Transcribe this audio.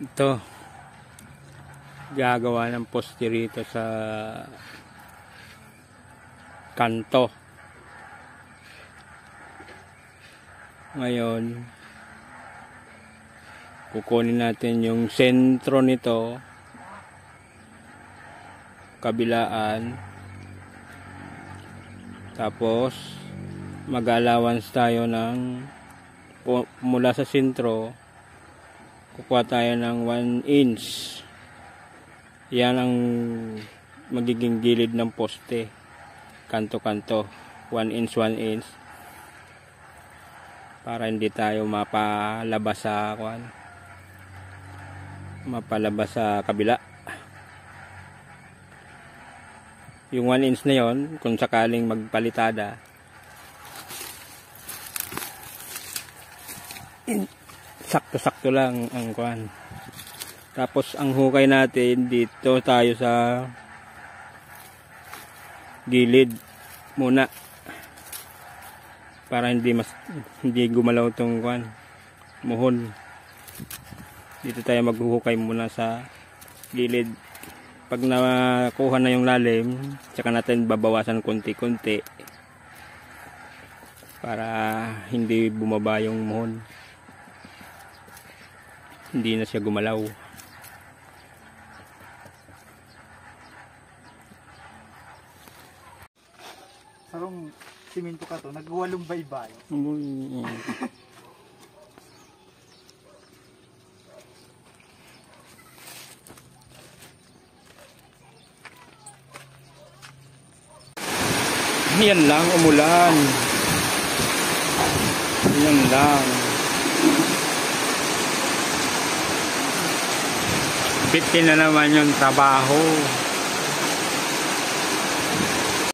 Ito, gagawa ng poste rito sa kanto. Ngayon, kukunin natin yung sentro nito, kabilaan, tapos mag-allowance tayo ng mula sa sentro, kukuha tayo ng 1 inch. Yan ang magiging gilid ng poste, kanto-kanto, 1 inch 1 inch, para hindi tayo mapalabas sa kabila. Yung 1 inch na yon, kung sakaling magpalitada, sakto-sakto lang ang kuan. Tapos ang hukay natin dito tayo sa gilid muna, para hindi gumalaw tong kuan, muhon. Dito tayo maghuhukay muna sa gilid. Pag nakuha na yung lalim, tsaka natin babawasan konti-konti para hindi bumaba yung muhon, hindi na siya gumalaw. Sarong simento ka to, nagwalong baybay. Yan lang, umulan. Yan lang. Bitin na naman yung trabaho.